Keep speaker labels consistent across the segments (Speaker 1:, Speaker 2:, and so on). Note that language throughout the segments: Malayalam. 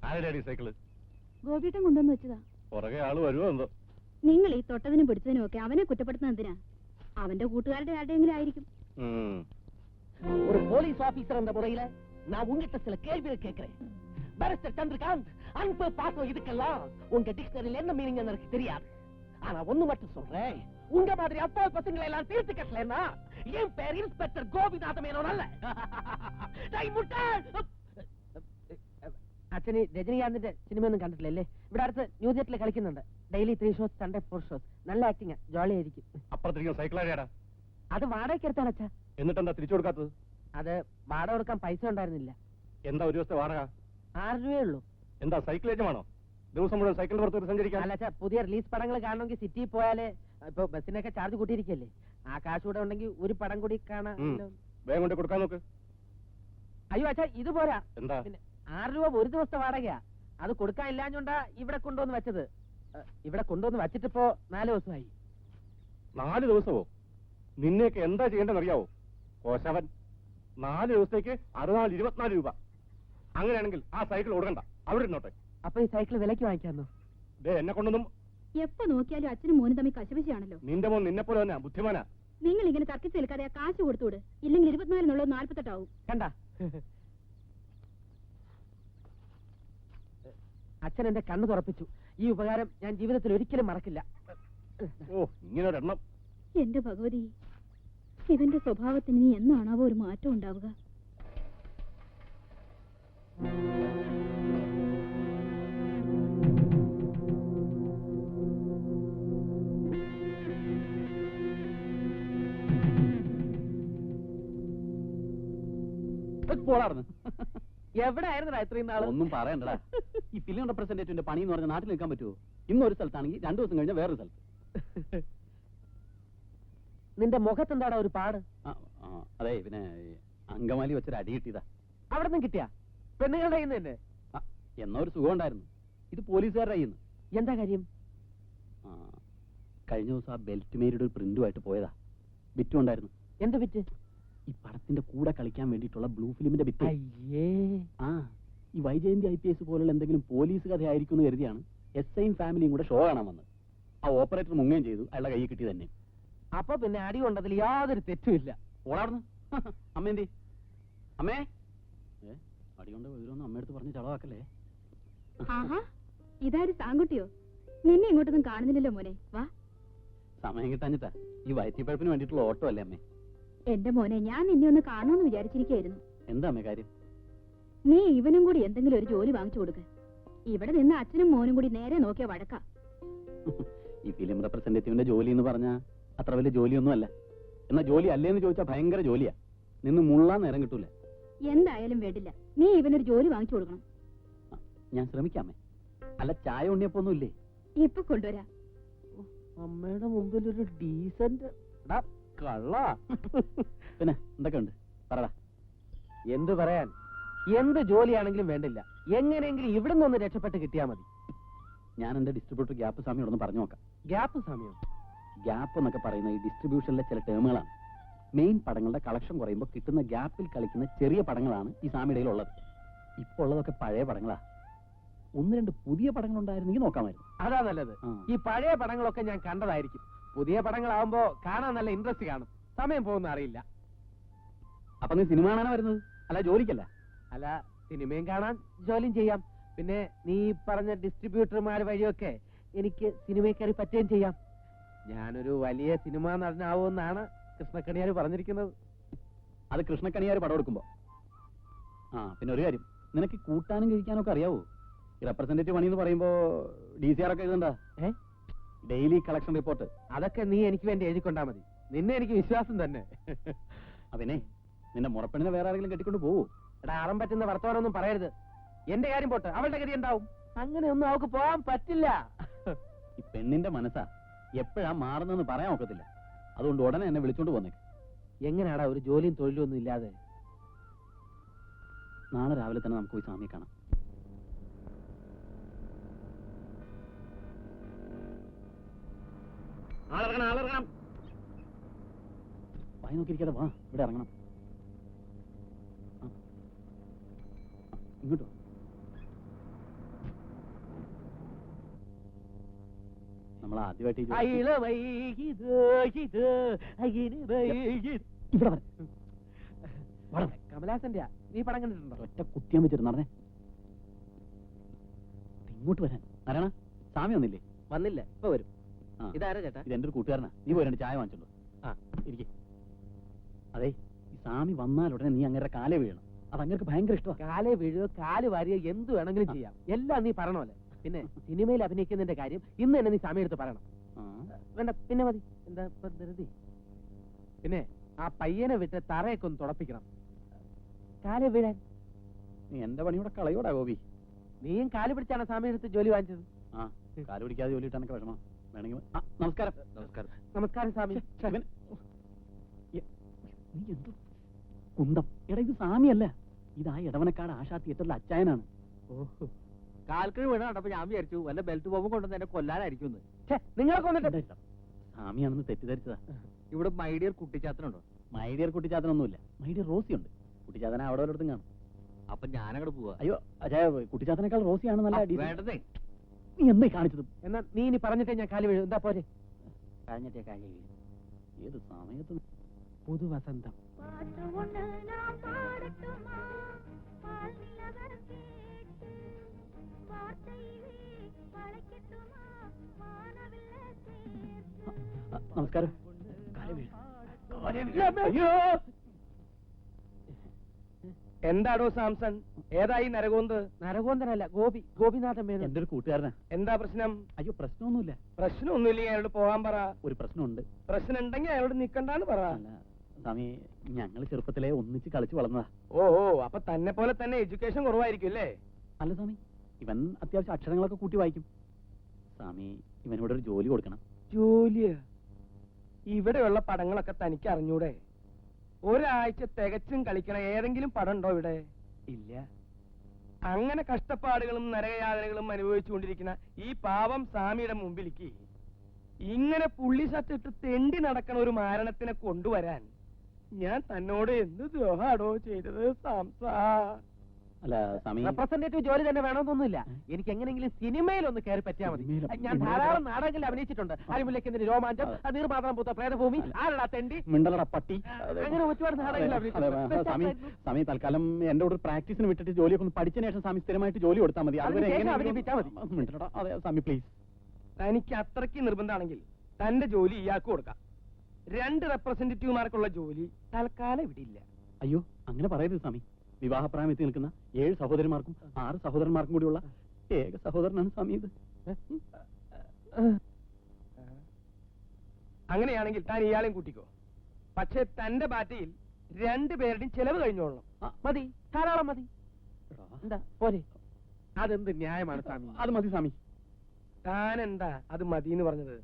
Speaker 1: ആരുടെയാടി സൈക്കിള്?
Speaker 2: ഗോപിട്ടം കൊണ്ടുവന്ന് വെച്ചതാ.
Speaker 1: പുറകെ ആള് വരുമോ എന്തോ?
Speaker 2: നിങ്ങൾ ഈ തൊട്ടതിനും പിടിച്ചതിനും ഒക്കെ അവനെ കുറ്റപ്പെടുത്തുന്ന എന്തിനാ? അവന്റെ കൂട്ടുകാരുടെ ആരുടെയെങ്കിലും ആയിരിക്കും.
Speaker 3: ஒரு போலீஸ் ஆபீசர் என்ற முறையில நான் உங்ககிட்ட சில கேள்விகள் கேட்கிறேன். பாரிஸ்டர் சந்திரகாந்த், அன்பு பாசம் இதுக்கெல்லாம் உங்க டிக்ஷனரியில என்ன மீனிங் எனக்கு தெரியாது. ஆனா ஒண்ணு மட்டும் சொல்றேன், உங்க மாதிரி அப்பா பசங்களை எல்லாம் தீர்த்து கட்டலன்னா என் பேர் இன்ஸ்பெக்டர் கோபிநாத மேனோன் அல்ல. അച്ഛന് രജനീകാന്തിന്റെ സിനിമയൊന്നും കണ്ടിട്ടില്ലല്ലേ? ഇവിടെ അടുത്ത് ന്യൂ ജെറ്റിൽ കളിക്കുന്നുണ്ട്. Daily 3 shows, Sunday 4 shows. നല്ല ആക്ടിങ്, ജോളി ആയിരിക്കും.
Speaker 1: അപ്പുറത്തിരിക്കുന്ന സൈക്കിളാടിയാടാ?
Speaker 3: അത് വാടകയ്ക്ക് എടുത്താണ് അച്ഛാ.
Speaker 1: എന്നിട്ടെന്താ തിരിച്ചു കൊടുക്കാത്തത്?
Speaker 3: അത് വാടക കൊടുക്കാൻ പൈസ ഉണ്ടായിരുന്നില്ല.
Speaker 1: എന്താ ഒരു ദിവസത്തെ വാടക?
Speaker 3: 6 രൂപയേ ഉള്ളൂ.
Speaker 1: എന്താ സൈക്കിൾ ഏജമാണോ? ദിവസം മുഴുവൻ സൈക്കിൾ പുറത്ത് സഞ്ചരിക്കാൻ?
Speaker 3: അല്ല അച്ഛാ, പുതിയ റിലീസ് പടങ്ങൾ കാണണമെങ്കിൽ സിറ്റിയിൽ പോയാലേ, ഇപ്പൊ ബസ്സിനൊക്കെ ചാർജ് കൂട്ടിയിരിക്കല്ലേ, ആ കാശ് കൂടെ ഉണ്ടെങ്കിൽ ഒരു പടം കൂടി കാണാൻ.
Speaker 1: വേഗം കൊണ്ട് കൊടുക്കാൻ നോക്ക്.
Speaker 3: അയ്യോ അച്ഛാ, ഇത് പോരാ.
Speaker 1: എന്താ?
Speaker 3: പിന്നെ 6 രൂപ ഒരു ദിവസത്തെ വാടകയാ. അത് കൊടുക്കാൻ ഇല്ലാഞ്ഞോണ്ടാ ഇവിടെ കൊണ്ടുവന്ന് വെച്ചത്. ഇവിടെ കൊണ്ടുവന്ന് വെച്ചിട്ടിപ്പോ 4 ദിവസമായി.
Speaker 1: 4 ദിവസമോ? നിന്നെയൊക്കെ എന്താ ചെയ്യേണ്ടെന്ന് അറിയാവോ? കോശവൻ, 4 ദിവസത്തേക്ക് 64-24 രൂപ. അങ്ങനെയാണെങ്കിൽ ആ സൈക്കിൾ കൊടുക്കണ്ട, അവിടെ ഇരുന്നോട്ടെ.
Speaker 3: അപ്പൊ ഈ സൈക്കിൾ വിലക്ക് വാങ്ങിക്കാന്നോ?
Speaker 1: എന്നെ കൊണ്ടൊന്നും.
Speaker 2: എപ്പോ നോക്കിയാലും അച്ഛനും മോനും തമ്മിൽ കശപിശയാണല്ലോ.
Speaker 1: നിന്റെ മോൻ നിന്നെ പോലെ തന്നെ ബുദ്ധിമാനാ.
Speaker 2: നിങ്ങൾ ഇങ്ങനെ തർക്കിച്ച് നിൽക്കാതെ ആ കാശ് കൊടുത്തുവിട്. ഇല്ലെങ്കിൽ 24 48 ആവും.
Speaker 3: കണ്ട, അച്ഛൻ എന്റെ കണ്ണ് തുറപ്പിച്ചു. ഈ ഉപകാരം ഞാൻ ജീവിതത്തിൽ ഒരിക്കലും മറക്കില്ല.
Speaker 1: ഓ, ഇങ്ങനെ ഒരെണ്ണം.
Speaker 2: എന്റെ ഭഗവതി, ഇവന്റെ സ്വഭാവത്തിന് ഇനി എന്നാണാവോ ഒരു മാറ്റം ഉണ്ടാവുക?
Speaker 3: എവിടെ ആയിരുന്നടാ ഇത്രയും നാള്?
Speaker 4: ഒന്നും പറയണ്ടടാ. ഈ ഫിലിം റെപ്രസെന്റേറ്റീവിന്റെ പണി എന്ന് പറഞ്ഞാൽ നാട്ടിൽ നിൽക്കാൻ പറ്റുമോ? ഇന്നൊരു സ്ഥലത്താണെങ്കിൽ 2 ദിവസം കഴിഞ്ഞാൽ വേറൊരു സ്ഥലത്ത്.
Speaker 3: നിന്റെ മുഖത്തെന്താടാ ഒരു പാട്?
Speaker 4: അതെ, പിന്നെ അങ്കമാലി വെച്ചൊരു അടി കിട്ടിയതാ.
Speaker 3: അവിടെ നിന്നും കിട്ടിയാ? പെണ്ണുങ്ങളുടെ കയ്യിൽ നിന്ന് തന്നെ?
Speaker 4: എന്നാ ഒരു സുഖം ഉണ്ടായിരുന്നു. ഇത് പോലീസുകാരുടെ കയ്യിൽ നിന്ന്.
Speaker 3: എന്താ കാര്യം?
Speaker 4: കഴിഞ്ഞ ദിവസം ആ ബെൽറ്റ് മേരിയുടെ ഒരു പ്രിന്റുമായിട്ട് പോയതാ. ബിറ്റും ഉണ്ടായിരുന്നു.
Speaker 3: എന്ത് ബിറ്റ്?
Speaker 4: ഈ പടത്തിന്റെ കൂടെ കളിക്കാൻ വേണ്ടിയിട്ടുള്ള ബ്ലൂ ഫിലിമിന്റെ ബിറ്റ്. ഈ വൈജയന്തി IPS പോലുള്ള എന്തെങ്കിലും പോലീസ് കഥയായിരിക്കും എന്ന് കരുതിയാണ് SIയും ഫാമിലിയും കൂടെ ഷോ കാണാൻ വന്നത്. ആ ഓപ്പറേറ്റർ മുങ്ങുകയും ചെയ്തു. അയാളുടെ കയ്യിൽ കിട്ടി തന്നെ.
Speaker 3: അപ്പൊ പിന്നെ അടി കൊണ്ടതിൽ യാതൊരു തെറ്റുമില്ല.
Speaker 4: ഓടാർന്ന് അമ്മ എന്തി? അമ്മേ, അടി കൊണ്ട് വിവരമൊന്നും അമ്മയടുത്ത് പറഞ്ഞ് ചളവാക്കല്ലേ.
Speaker 2: ഇതാര് സാങ്കുട്ടിയോ? നിന്നെ ഇങ്ങോട്ടൊന്നും കാണുന്നില്ലല്ലോ മോനെ. വാ.
Speaker 4: സമയം കിട്ടാഞ്ഞിട്ടാ. ഈ വയറ്റിപ്പഴപ്പിന് വേണ്ടിയിട്ടുള്ള ഓട്ടോ അല്ലേ അമ്മേ?
Speaker 2: എന്റെ മോനെ, ഞാൻ നിന്നെ ഒന്ന് കാണുമെന്ന് വിചാരിച്ചിരിക്കായിരുന്നു.
Speaker 4: എന്താ അമ്മേ കാര്യം?
Speaker 2: നീ ഇവനും കൂടി എന്തെങ്കിലും ഒരു ജോലി വാങ്ങിച്ചു കൊടുക്ക. ഇവിടെ നിന്ന് അച്ഛനും മോനും കൂടി നേരെ നോക്കിയ വഴക്ക.
Speaker 4: ഈ ഫിലിം റെപ്രസെന്റേറ്റീവിന്റെ ജോലി എന്ന് പറഞ്ഞാൽ അത്ര വലിയ ജോലിയൊന്നും അല്ല. എന്നാ ജോലി അല്ലേന്ന് ചോദിച്ചാൽ ഭയങ്കര ജോലിയാ. നിന്ന് മുള്ളാൻ നേരം കിട്ടൂല.
Speaker 2: എന്തായാലും വേണ്ടില്ല, നീ ഇവനൊരു ജോലി വാങ്ങിച്ചു കൊടുക്കണം.
Speaker 4: ഞാൻ ശ്രമിക്കാമേ. അല്ല, ചായ ഉണ്ണിയപ്പൊന്നും ഇല്ലേ?
Speaker 2: ഇപ്പൊ കൊണ്ടുവരാ.
Speaker 3: അമ്മയുടെ മുമ്പിൽ ഒരു ഡീസന്റ് കള്ള.
Speaker 4: പിന്നെ എന്തൊക്കെയുണ്ട് പറടാ.
Speaker 3: എന്ത് പറയാൻ? എന്ത് ജോലിയാണെങ്കിലും വേണ്ടില്ല, എങ്ങനെയെങ്കിലും ഇവിടെ നിന്ന് രക്ഷപ്പെട്ട് കിട്ടിയാൽ മതി.
Speaker 4: ഞാൻ എന്റെ ഡിസ്ട്രിബ്യൂട്ടർ ഗ്യാപ്പ് സ്വാമിയോടൊന്ന് പറഞ്ഞു നോക്കാം.
Speaker 3: ഗ്യാപ്പ് സമയം?
Speaker 4: ഗ്യാപ്പ് എന്നൊക്കെ പറയുന്ന ഈ ഡിസ്ട്രിബ്യൂഷനിലെ ചില ടേമുകളാണ്. മെയിൻ പടങ്ങളുടെ കളക്ഷൻ കുറയുമ്പോൾ കിട്ടുന്ന ഗ്യാപ്പിൽ കളിക്കുന്ന ചെറിയ പടങ്ങളാണ് ഈ സ്വാമിയുടെ ഉള്ളത്. ഇപ്പോൾ ഉള്ളതൊക്കെ പഴയ പടങ്ങളാ. 1-2 പുതിയ പടങ്ങൾ ഉണ്ടായിരുന്നെങ്കിൽ നോക്കാമായിരുന്നു.
Speaker 3: അതാ നല്ലത്. ഈ പഴയ പടങ്ങളൊക്കെ ഞാൻ കണ്ടതായിരിക്കും. പുതിയ പടങ്ങളാവുമ്പോ കാണാൻ നല്ല ഇൻട്രസ്റ്റ് കാണും. സമയം പോകുന്ന അറിയില്ല.
Speaker 4: അപ്പൊ നീ സിനിമ കാണാനാ വരുന്നത്, അല്ല ജോലിക്കല്ല?
Speaker 3: അല്ല, സിനിമയും കാണാൻ ജോലിയും ചെയ്യാം. പിന്നെ നീ പറഞ്ഞ ഡിസ്ട്രിബ്യൂട്ടർമാർ വഴിയൊക്കെ എനിക്ക് സിനിമയിൽ കയറി പറ്റുകയും ചെയ്യാം. ഞാനൊരു വലിയ സിനിമാ നടനാവുമെന്നാണ് കൃഷ്ണക്കണിയാർ പറഞ്ഞിരിക്കുന്നത്.
Speaker 4: അത് കൃഷ്ണക്കണിയാർ പടം എടുക്കുമ്പോ. പിന്നെ ഒരു കാര്യം, നിനക്ക് കൂട്ടാനും കഴിക്കാനും ഒക്കെ അറിയാവോ? ഈ റെപ്രസെന്റേറ്റീവ് പണി എന്ന് പറയുമ്പോ DCR ഒക്കെ എഴുതണ്ട. Daily collection report.
Speaker 3: അതൊക്കെ നീ എനിക്ക് വേണ്ടി എഴുതിക്കൊണ്ടാ മതി. നിന്നെ എനിക്ക് വിശ്വാസം തന്നെ.
Speaker 4: പിന്നെ നിന്റെ മുറപ്പെണ്ണിനെ വേറെ ആരെങ്കിലും കെട്ടിക്കൊണ്ട് പോവോ?
Speaker 3: എടാ, അറം പറ്റുന്ന വർത്തമാനമൊന്നും പറയരുത്. എന്റെ കാര്യം പോട്ട്, അവളുടെ ഗതി ഉണ്ടാവും. അങ്ങനെയൊന്നും അവൾക്ക് പോകാൻ പറ്റില്ല.
Speaker 4: ഈ പെണ്ണിന്റെ മനസ്സാ എപ്പോഴാ മാറുന്നെന്ന് പറയാൻ ഒക്കത്തില്ല. അതുകൊണ്ട് ഉടനെ എന്നെ വിളിച്ചോണ്ട് പോന്നേക്ക്.
Speaker 3: എങ്ങനെയാടാ ഒരു ജോലിയും തൊഴിലും ഒന്നും ഇല്ലാതെ?
Speaker 4: നാളെ രാവിലെ തന്നെ നമുക്ക് പോയി സ്വാമിയെ കാണാം. വായി നോക്കിയിരിക്കാതെ വാ, ഇവിടെ ഇറങ്ങണം. ഇങ്ങോട്ടോ. നമ്മൾ ആദ്യമായിട്ട്
Speaker 3: അയില വൈകിത് ഇത് അയിന് വൈകിത്.
Speaker 4: ഇവിടെ വരെ.
Speaker 3: കമലാസന്റെ നീ പടം കണ്ടിട്ടുണ്ടോ?
Speaker 4: ഒറ്റ കുത്തിയാൻ വെച്ചിരുന്നു നടന്നേ. ഇങ്ങോട്ട് വരാൻ നാരായണ, സ്വാമി വന്നില്ലേ?
Speaker 3: വന്നില്ല, ഇപ്പൊ വരും.
Speaker 4: ആ.
Speaker 3: ഇതാരാ ചേട്ടാ?
Speaker 4: ഇത് എന്റെ ഒരു കൂട്ടുകാരനാ. നീ പോയി രണ്ട് ചായ വാങ്ങിച്ചോളൂ.
Speaker 3: ആ.
Speaker 4: ഇരിക്കെ. അതെ, ഈ സ്വാമി വന്നാൽ ഉടനെ നീ അങ്ങനെ കാലേ വീഴണം. അത് അങ്ങനെ ഭയങ്കര ഇഷ്ടമാണ്.
Speaker 3: കാലേ വീഴുക, കാല് വാരിയോ എന്ത് വേണമെങ്കിലും ചെയ്യാം. എല്ലാം നീ പറയണമല്ലേ. പിന്നെ സിനിമയിൽ അഭിനയിക്കുന്നതിന്റെ കാര്യം ഇന്ന് തന്നെ നീ സമയം എടുത്ത് പറയണം. വേണ്ട, പിന്നെ മതി. എന്താ ഇപ്പൊ ധൃതി? പിന്നെ ആ പയ്യനെ വിട്ട് തറയൊക്കെ ഒന്ന് തുടപ്പിക്കണം. കാലേ വീഴാൻ.
Speaker 4: നീ എന്റെ പണിയുടെ കളയോടാ ഗോപി.
Speaker 3: നീയും കാല് പിടിച്ചാണ് സമയം എടുത്ത് ജോലി വാങ്ങിച്ചത്.
Speaker 4: ആ, കാല് പിടിക്കാതെ ജോലി ഇട്ടാനൊക്കെ വിഷമം. വേണമെങ്കിൽ നമസ്കാരം. നമസ്കാരം.
Speaker 3: നമസ്കാരം സ്വാമി.
Speaker 4: നീ എന്ത് കുന്തം? എടാ, ഇത് സ്വാമിയല്ല, ഇത് ആ ഇടവനക്കാട് ആശാ തിയേറ്ററിലെ അച്ചായനാണ്.
Speaker 3: ഓഹോ, കാൽക്കഴി വീണ കണ്ടപ്പോ ഞാൻ വിചാരിച്ചു വല്ല ബെൽറ്റ് ബോംബും കൊണ്ടുവന്ന് എന്നെ കൊല്ലാനായിരിക്കും. നിങ്ങളെ കൊന്നിട്ട്
Speaker 4: സ്വാമിയാണെന്ന് തെറ്റിദ്ധരിച്ചതാ.
Speaker 3: ഇവിടെ മൈഡിയർ കുട്ടിച്ചാത്തനുണ്ടോ?
Speaker 4: മൈഡിയർ കുട്ടിച്ചാത്തനൊന്നുമില്ല. മൈഡിയർ റോസി ഉണ്ട്. കുട്ടിച്ചാത്തന അവിടെ ഒരിടത്തും കാണും.
Speaker 3: അപ്പൊ ഞാനങ്ങോട്ട് പോവാ.
Speaker 4: അയ്യോ അജയ, കുട്ടിച്ചാത്തനേക്കാൾ റോസിയാണ് നല്ല അടി.
Speaker 3: വേണ്ടതേ.
Speaker 4: നീ എന്തായി കാണിച്ചത്?
Speaker 3: എന്നാ നീ ഇനി പറഞ്ഞിട്ടേ ഞാൻ കാല് വീഴും. എന്താ പോരെ?
Speaker 4: കഴിഞ്ഞിട്ടേ കാലി വീഴും. ഏത് സമയത്ത്?
Speaker 3: പുതുവസന്തം.
Speaker 4: നമസ്കാരം.
Speaker 1: എന്താടോ സാംസൺ, ഏതായി നരകോന്ത്?
Speaker 3: നരകോന്തനല്ല, ഗോപിനാഥൻ മേനോൻ.
Speaker 4: എന്റെ ഒരു കൂട്ടുകാരനാ.
Speaker 1: എന്താ പ്രശ്നം?
Speaker 4: അയ്യോ, പ്രശ്നമൊന്നുമില്ല.
Speaker 1: പ്രശ്നമൊന്നുമില്ലെങ്കിൽ അയാളോട് പോകാൻ പറ.
Speaker 4: ഒരു പ്രശ്നമുണ്ട്.
Speaker 1: പ്രശ്നം ഉണ്ടെങ്കിൽ അയാളോട് നിക്കണ്ടാന്ന് പറ.
Speaker 4: അല്ല സ്വാമി, ഞങ്ങൾ ചെറുപ്പത്തിലെ ഒന്നിച്ച് കളിച്ചു വളർന്നതാ.
Speaker 1: ഓ, അപ്പൊ തന്നെ പോലെ തന്നെ എഡ്യൂക്കേഷൻ കുറവായിരിക്കും അല്ലേ?
Speaker 4: അല്ല സ്വാമി, ഇവൻ അത്യാവശ്യം അക്ഷരങ്ങളൊക്കെ കൂട്ടി വായിക്കും. സ്വാമി, ഇവനിവിടെ ഒരു ജോലി കൊടുക്കണം.
Speaker 1: ജോലിയാ? ഇവിടെയുള്ള പടങ്ങളൊക്കെ തനിക്ക് അറിഞ്ഞൂടെ? ഒരാഴ്ച തികച്ചും കളിക്കണ ഏതെങ്കിലും പടം ഉണ്ടോ ഇവിടെ? ഇല്ല. അങ്ങനെ കഷ്ടപ്പാടുകളും നരകയാതനകളും അനുഭവിച്ചുകൊണ്ടിരിക്കുന്ന ഈ പാവം സ്വാമിയുടെ മുമ്പിലേക്ക് ഇങ്ങനെ പുള്ളി സറ്റിട്ട് തെണ്ടി നടക്കണ ഒരു മാരണത്തിനെ കൊണ്ടുവരാൻ ഞാൻ തന്നോട് എന്ത് ദ്രോഹാടോ ചെയ്തത് സാംസാ?
Speaker 4: അല്ല സ്വാമി,
Speaker 3: റെപ്രസെന്റേറ്റീവ് ജോലി തന്നെ വേണമെന്നൊന്നുമില്ല. എനിക്ക് എങ്ങനെയെങ്കിലും സിനിമയിൽ ഒന്ന് കയറി പറ്റിയാൽ മതി. ഞാൻ ധാരാളം നാടകങ്ങളിൽ അഭിനയിച്ചിട്ടുണ്ട്. അരിമുല്ലയ്ക്കെതിരെ രോമാഞ്ചം, നീർമാതാം പൂത്ത പ്രേതഭൂമി, ആരടാ തെണ്ടി,
Speaker 4: മിണ്ടലട പട്ടി,
Speaker 3: അങ്ങനെ ഒരുപാട് നാടകങ്ങളിൽ
Speaker 4: സ്വാമി. സ്വാമി തൽക്കാലം എന്റെ കൂടെ പ്രാക്ടീസിന് വിട്ടിട്ട് ജോലിയൊക്കെ ഒന്ന് പഠിച്ചതിന് ശേഷം സ്വാമി സ്ഥിരമായിട്ട് ജോലി കൊടുത്താൽ മതി.
Speaker 3: അഭിനയിച്ചാൽ മതി.
Speaker 4: മിണ്ടലടാ. അതെ സ്വാമി, പ്ലീസ്.
Speaker 1: തനിക്ക് അത്രയ്ക്ക് നിർബന്ധമാണെങ്കിൽ തന്റെ ജോലി ഇയാൾക്ക് കൊടുക്കാം. 2 റെപ്രസെന്റേറ്റീവുമാർക്കുള്ള ജോലി തൽക്കാലം ഇവിടെ ഇല്ല.
Speaker 4: അയ്യോ, അങ്ങനെ പറയരുത് സ്വാമി. വിവാഹപ്രായം എത്തി നിൽക്കുന്ന 7 സഹോദരന്മാർക്കും 6 സഹോദരന്മാർക്കും കൂടിയുള്ള ഏക സഹോദരനാണ് സ്വാമി ഇത്.
Speaker 1: അങ്ങനെയാണെങ്കിൽ താൻ ഇയാളെയും കൂട്ടിക്കോ. പക്ഷെ തന്റെ ബാറ്റയിൽ 2 പേരുടെയും ചെലവ് കഴിഞ്ഞോളണം.
Speaker 3: മതി, ധാരാളം മതി. എന്താ പോരെ? അതെന്ത് ന്യായമാണ് സ്വാമി?
Speaker 4: അത് മതി സ്വാമി.
Speaker 1: താൻ എന്താ അത് മതി എന്ന് പറഞ്ഞത്?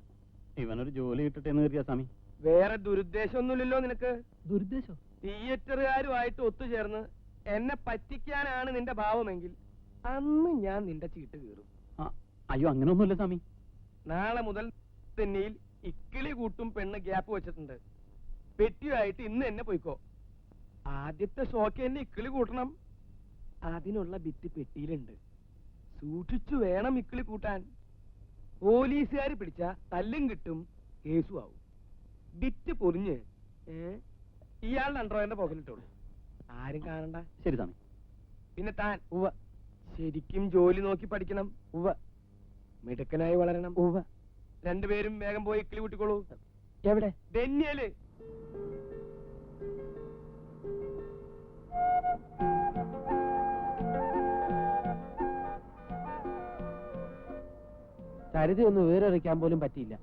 Speaker 4: ഇവനൊരു ജോലി കിട്ടട്ടെ എന്ന് കരുതിയാ സ്വാമി.
Speaker 1: വേറെ ദുരുദ്ദേശമൊന്നുമില്ലല്ലോ നിനക്ക്?
Speaker 4: ദുരുദ്ദേശം?
Speaker 1: തിയേറ്ററുകാരുമായിട്ട് ഒത്തുചേർന്ന് എന്നെ പറ്റിക്കാനാണ് നിന്റെ ഭാവമെങ്കിൽ അന്ന് ഞാൻ നിന്റെ ചീട്ട് കീറും.
Speaker 4: അയ്യോ, അങ്ങനെയൊന്നുമില്ല സ്വാമി.
Speaker 1: നാളെ മുതൽ തെന്നിയിൽ ഇക്കിളി കൂട്ടും പെണ്ണ് ഗ്യാപ്പ് വെച്ചിട്ടുണ്ട്. പെട്ടിയായിട്ട് ഇന്ന് എന്നെ പോയിക്കോ. ആദ്യത്തെ ഷോക്ക് എന്നെ ഇക്കിളി കൂട്ടണം. അതിനുള്ള ബിറ്റ് പെട്ടിയിലുണ്ട്. സൂക്ഷിച്ചു വേണം ഇക്കിളി കൂട്ടാൻ. പോലീസുകാർ പിടിച്ച തല്ലും കിട്ടും, കേസും ആവും. ബിറ്റ് പൊറിഞ്ഞ് ഇയാളുടെ അണ്ടർവെയറിന്റെ പോക്കലിട്ടോളൂ. ആരും കാണണ്ട.
Speaker 4: ശരി സ്വാമി.
Speaker 1: പിന്നെ താൻ ശരിക്കും ജോലി നോക്കി പഠിക്കണം. മിടുക്കനായി വളരണം. 2 പേരും വേഗം പോയി ഇക്കിളി കൂട്ടിക്കോളൂ.
Speaker 3: എവിടെ?
Speaker 1: ഡെന്നിയല്.
Speaker 3: സരിത ഒന്ന് വേറെറിയിക്കാൻ പോലും പറ്റിയില്ല.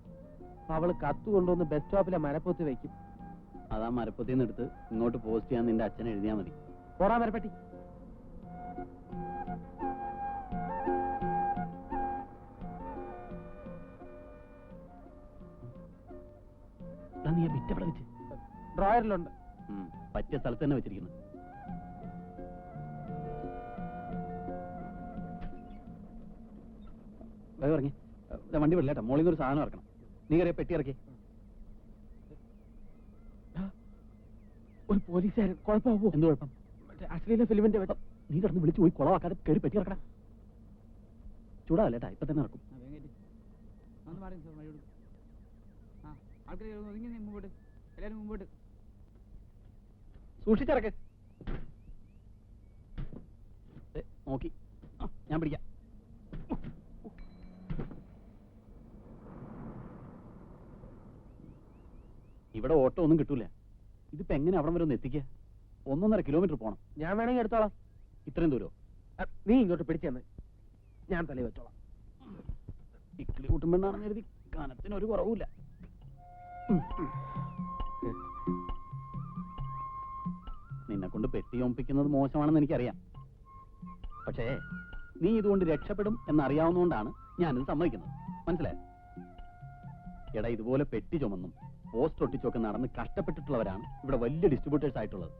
Speaker 3: അവള് കത്ത് കൊണ്ടുവന്ന് ബസ് സ്റ്റോപ്പിലെ മരപ്പൊത്തി വെക്കും.
Speaker 4: അതാ മരപ്പത്തിന്ന് എടുത്ത് ഇങ്ങോട്ട് പോസ്റ്റ് ചെയ്യാൻ നിന്റെ അച്ഛൻ എഴുതിയാ മതി.
Speaker 3: പോടാ മരപ്പെട്ടി.
Speaker 4: നീ ബിറ്റവിടെ വെച്ച്
Speaker 3: ഡ്രോയറിലുണ്ട്.
Speaker 4: പറ്റിയ സ്ഥലത്ത് തന്നെ വെച്ചിരിക്കുന്നു. വേഗം ഇറങ്ങി. വണ്ടി വിടില്ലേട്ടാ, മോളിൽ നിന്ന് ഒരു സാധനം ഇറക്കണം. നീ കയറിയ പെട്ടി ഇറക്കി.
Speaker 3: ഒരു പോലീസുകാരൻ. കുഴപ്പമാവോ?
Speaker 4: എന്ത് കുഴപ്പം?
Speaker 3: അശ്ലീല ഫിലിമിന്റെ
Speaker 4: നീ കിടന്ന് വിളിച്ചു പോയി കുളവാക്കാതെ കയറി പെട്ടി ഇറക്കണം. ചൂടാവല്ലേട്ടാ, ഇപ്പൊ തന്നെ ഇറക്കും.
Speaker 5: ഒന്ന് മാറി സാർ വഴി കൊടുക്കും. ആ ആൾക്കാർ ഒതുങ്ങി മുമ്പോട്ട്, എല്ലാവരും മുമ്പോട്ട്.
Speaker 4: സൂക്ഷിച്ചിറക്ക്. നോക്കി ഞാൻ പിടിക്കാം. ഇവിടെ ഓട്ടോ ഒന്നും കിട്ടൂല. ഇതിപ്പോ എങ്ങനെ അവിടം വരെ ഒന്ന് എത്തിക്കുക? 1.5 കിലോമീറ്റർ പോണം.
Speaker 1: ഞാൻ വേണമെങ്കിൽ എടുത്തോളാം.
Speaker 4: ഇത്രയും ദൂരോ?
Speaker 1: നീ ഇങ്ങോട്ട് പിടിച്ചെന്ന് ഞാൻ തലയിൽ വെച്ചോളാം.
Speaker 4: ഇക്കിളി കൂട്ടുമ്പോഴാണെന്ന് കരുതി കനത്തിന് ഒരു കുറവുമില്ല. നിന്നെ കൊണ്ട് പെട്ടി ഒമ്പിക്കുന്നത് മോശമാണെന്ന് എനിക്കറിയാം. പക്ഷേ നീ ഇതുകൊണ്ട് രക്ഷപ്പെടും എന്നറിയാവുന്നതുകൊണ്ടാണ് ഞാനിത് സമ്മതിക്കുന്നത്. മനസ്സിലായോ? എടാ, ഇതുപോലെ പെട്ടി ചുമന്നും പോസ്റ്റ് ഒട്ടിച്ചൊക്കെ നടന്ന് കഷ്ടപ്പെട്ടിട്ടുള്ളവരാണ് ഇവിടെ വലിയ ഡിസ്ട്രിബ്യൂട്ടേഴ്സ് ആയിട്ടുള്ളത്.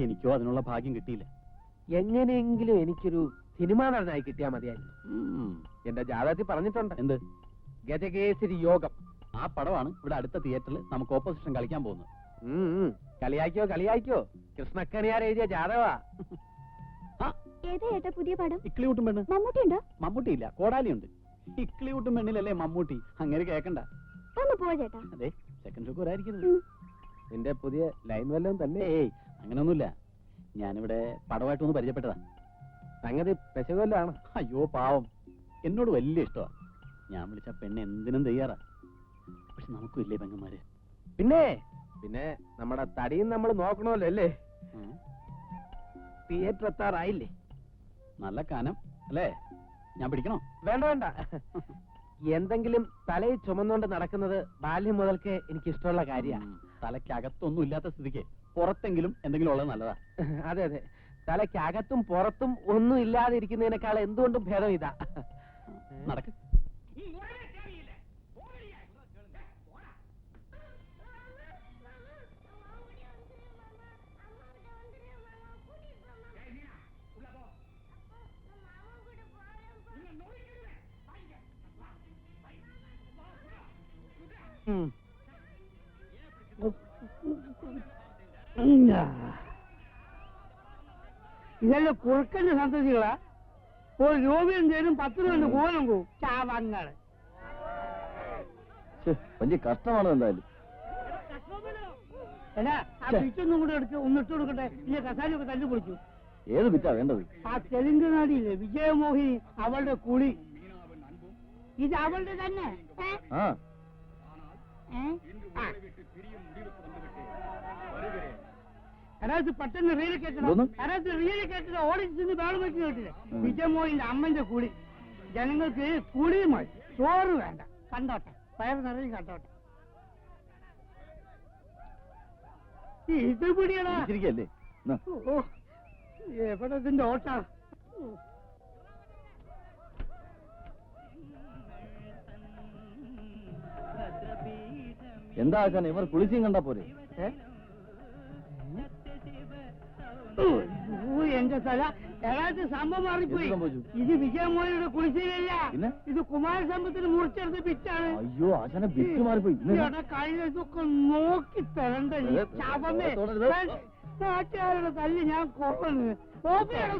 Speaker 4: എനിക്കോ അതിനുള്ള ഭാഗ്യം കിട്ടിയില്ല.
Speaker 1: എങ്ങനെയെങ്കിലും എനിക്കൊരു സിനിമാ നടനായി കിട്ടിയാൽ മതിയായിരുന്നു. എന്റെ ജാതകത്തിൽ പറഞ്ഞിട്ടുണ്ട്.
Speaker 4: എന്ത്?
Speaker 1: ഗജകേസരി യോഗം.
Speaker 4: ആ പടമാണ് ഇവിടെ അടുത്ത തിയേറ്ററിൽ നമുക്ക് ഓപ്പോസിഷൻ കളിക്കാൻ പോകുന്നത്.
Speaker 1: കളിയാക്കിയോ കളിയാക്കിയോ, കൃഷ്ണക്കണിയാർ എഴുതിയ ജാതകവാ.
Speaker 2: ഏതാ ഏട്ടാ പുതിയ പടം?
Speaker 4: ഇക്കിളി കൂട്ടും പെണ്ണ്.
Speaker 2: മമ്മൂട്ടി ഉണ്ടോ?
Speaker 4: മമ്മൂട്ടിയില്ല, കോടാലിയുണ്ട്. ഇക്കിളി കൂട്ടും പെണ്ണിലല്ലേ മമ്മൂട്ടി. അങ്ങനെ കേക്കണ്ട.
Speaker 2: ഒന്ന് പോ ചേട്ടാ.
Speaker 4: അതെ, സെക്കൻഡ് ഷോക്ക് വരായിരിക്കരുത്.
Speaker 1: നിന്റെ പുതിയ ലൈൻ വല്ലതും തന്നെ?
Speaker 4: ഏയ്, അങ്ങനെയൊന്നുമില്ല. ഞാനിവിടെ പടമായിട്ടൊന്ന് പരിചയപ്പെട്ടതാ.
Speaker 1: സംഗതി പെശകല്ലാണ്.
Speaker 4: അയ്യോ പാവം, എന്നോട് വലിയ ഇഷ്ടമാ. ഞാൻ വിളിച്ച പെണ്ണ് എന്തിനും തയ്യാറാ. പക്ഷെ നമുക്കും ഇല്ലേ പെങ്ങന്മാര്?
Speaker 1: പിന്നെ പിന്നെ നമ്മുടെ തടിയും നമ്മൾ നോക്കണമല്ലോ അല്ലേ? തിയേറ്റർ എത്താറായില്ലേ?
Speaker 4: നല്ല കനം അല്ലേ? ഞാൻ പിടിക്കണോ?
Speaker 1: വേണ്ട വേണ്ട. എന്തെങ്കിലും തലയിൽ ചുമന്നുകൊണ്ട് നടക്കുന്നത് ബാല്യം മുതൽക്ക് എനിക്ക് ഇഷ്ടമുള്ള കാര്യമാണ്.
Speaker 4: തലയ്ക്കകത്തൊന്നും ഇല്ലാത്ത സ്ഥിതിക്ക് പുറത്തെങ്കിലും എന്തെങ്കിലും ഉള്ളത് നല്ലതാ.
Speaker 1: അതെ അതെ, തലയ്ക്കകത്തും പുറത്തും ഒന്നും ഇല്ലാതെ ഇരിക്കുന്നതിനേക്കാൾ എന്തുകൊണ്ടും ഭേദം ഇതാ.
Speaker 4: നടക്ക്.
Speaker 5: ഇതെല്ലാം കുറുക്കന്റെ സന്തതികളാ. ഒരു രൂപ എന്തേലും 10 രൂപ കോലും പോവും. ചാവങ്ങള്
Speaker 4: വലിയ കഷ്ടമാണ് എന്തായാലും.
Speaker 5: എന്നാ ആ പിച്ചൊന്നും കൂടെ എടുത്ത് ഒന്നിട്ട് കൊടുക്കട്ടെ. ഇല്ല കസാലയൊക്കെ തല്ലി പൊളിച്ചു.
Speaker 4: ഏത് പിറ്റാ വേണ്ടത്?
Speaker 5: ആ തെലുങ്ക് നാടിയില്ലേ വിജയമോഹിനി, അവളുടെ കുളി. ഇത് അവളുടെ തന്നെ. അതായത് പെട്ടെന്ന് റീല് കേട്ടണം. അതായത് റീല് കേട്ടിട്ട് ഓടിച്ചിന്ന് വേളം വെച്ച് കേട്ടില്ലേ? വിജയമോഹിന്റെ അമ്മന്റെ കുളി. ജനങ്ങൾക്ക് കുളിയുമായി ചോറ് വേണ്ട. കണ്ടോട്ടെ, വയറ് നിറയും കണ്ടോട്ടെ. ഇത് പിടിയടാ. ഓ, എവിടെ ഇതിന്റെ ഓട്ടാ?
Speaker 4: എന്താ ആക്കാൻ ഇവർ കുളിച്ചും കണ്ടാ പോരെ?
Speaker 5: എന്റെ സ്ഥല ഏതാണ്ട് സംഭവം മാറിപ്പോയി. ഇത് വിജയമോഹയുടെ കുളിശയിലല്ല, ഇത് കുമാരസമ്പത്തിന് മുറിച്ചെടുത്ത് പിറ്റാണ്.
Speaker 4: അയ്യോ, ആശാനെ ബിറ്റ് മാറിപ്പോയി.
Speaker 5: കഴിഞ്ഞതൊക്കെ നോക്കി തരണ്ട. ശവമേ, നാട്ടുകാരുടെ തല്ലി ഞാൻ കൊറന്ന് ഓഫിയാണ്.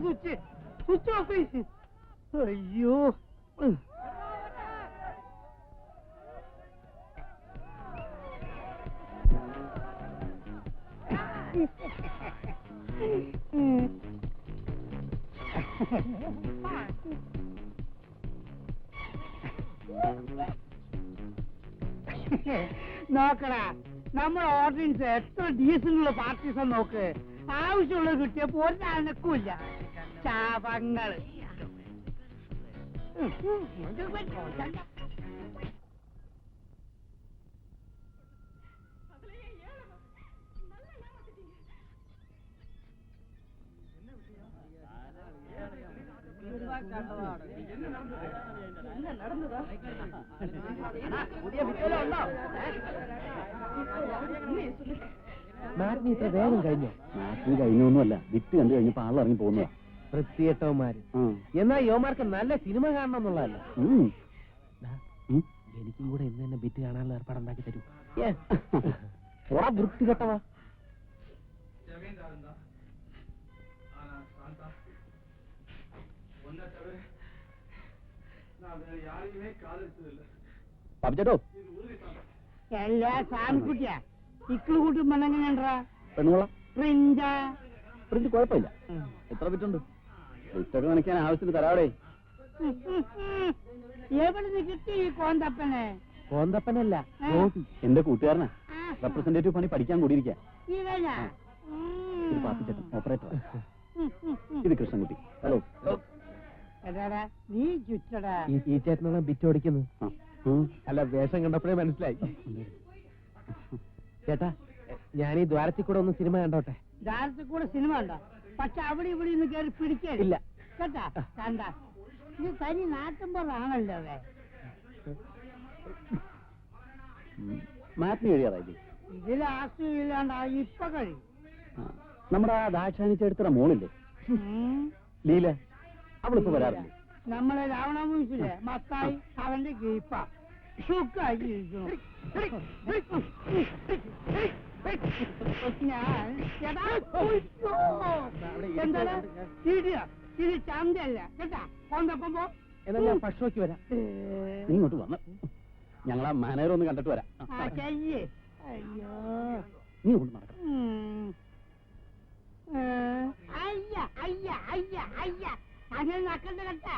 Speaker 5: Switch off. അയ്യോ, നോക്കടാ, നമ്മുടെ ഓർഡിനൻസ് എത്ര ഡീസന്റുള്ള പാർട്ടീസാ നോക്ക്. ആവശ്യമുള്ളത് കിട്ടിയപ്പോ ഒരു അനക്കൂല്ല. ചാപങ്ങള്.
Speaker 1: മാറ്റിനി ഇത്ര വേഗം കഴിഞ്ഞോ?
Speaker 4: നാട്ടിൽ കഴിഞ്ഞൊന്നുമല്ല, വിറ്റ് കണ്ടു കഴിഞ്ഞപ്പോ ആളിറങ്ങി പോകുന്നതാ.
Speaker 1: വൃത്തിയേട്ടവന്മാര്. എന്നാ യോമാർക്ക് നല്ല സിനിമ കാണണം എന്നുള്ളതല്ല. എനിക്കും കൂടെ ഇന്ന് തന്നെ ബിറ്റ് കാണാനുള്ള ഏർപ്പാടുണ്ടാക്കി തരൂ. വൃത്തികെട്ടവാ.
Speaker 6: நான் யாரையுமே காதலிச்சதில்லை.
Speaker 4: പാപ്പിച്ചേട്ടോ
Speaker 5: എല്ലാ സാമിക്കുട്ടിയാ ഇക്കിള് കൂട്ടും പെണ്ണെങ്ങനെയാണ്ടാ
Speaker 4: പെണ്ണുകൊള്ളാം.
Speaker 5: പ്രിഞ്ച
Speaker 4: പ്രിന്റ് കുഴപ്പമില്ല. എത്ര വിറ്റുണ്ട്? ലിസ്റ്റൊക്കെ നനയ്ക്കാൻ ആവശ്യത്തിന് തരാവടേ.
Speaker 5: എവിടെ നിന്ന് കിട്ടി ഈ കോന്തപ്പനെ?
Speaker 3: കോന്തപ്പനല്ല,
Speaker 4: എന്റെ കൂട്ടുകാരനാ. റെപ്രസെന്റേറ്റീവ് പണി പഠിക്കാൻ കൂടിയിരിക്കാം.
Speaker 5: ഇവനാ?
Speaker 4: ഇത് പാപ്പിച്ചേട്ടൻ, ഓപ്പറേറ്റർ. ഇത് കൃഷ്ണൻകുട്ടി. ഹലോ.
Speaker 5: എടാടാ നീ ചുറ്റടാ.
Speaker 3: ഈ ചേട്ടനാണ് ബിറ്റ് ഓടിക്കുന്നത്.
Speaker 4: അല്ല, വേഷം കണ്ടപ്പോഴേ മനസ്സിലായി.
Speaker 3: ചേട്ടാ, ഞാൻ ഈ ദ്വാരത്തിൽ കൂടെ ഒന്ന് സിനിമ കണ്ടോട്ടെ?
Speaker 5: ധാരത്തിൽ കൂടെ സിനിമ ഉണ്ടോ? പക്ഷെ അവിടെ ഇവിടെ നിന്ന് കയറി പിടിക്കില്ല കേട്ടാ. കണ്ട ഇത് തനി നാട്ടുമ്പോഴാണല്ലോ അതെ.
Speaker 4: മാറ്റിന് കഴിയാറായില്ലേ?
Speaker 5: ഇതിൽ ആസ്തിയില്ലാണ്ടാ ഇപ്പൊ കഴിയും.
Speaker 4: നമ്മുടെ ആ ദാക്ഷാണിച്ചെടുത്ത മോളില്ലേ ലീല, അവളിപ്പോ വരാറില്ലേ?
Speaker 5: നമ്മളെ രാവണമൂസിലെ മത്തായി അവന്റെ കീപ്പ സുഖായിരിക്കുന്നു. എന്താണ് ഇത് ചന്തല്ല കേട്ടാ. കൊണ്ടപ്പോ
Speaker 3: എന്നാ ഞാൻ ഭക്ഷണക്ക് വരാം.
Speaker 4: നീ ഇങ്ങോട്ട് വന്ന ഞങ്ങളാ മാനേജർ ഒന്ന് കണ്ടിട്ട് വരാം.
Speaker 5: ചെയ്യേ. അയ്യോ
Speaker 4: നീ ഇങ്ങോട്ട് നടക്കാം.
Speaker 5: അയ്യ അയ്യ അയ്യ അയ്യ അങ്ങനെ നക്കണ്ട കേട്ടാ.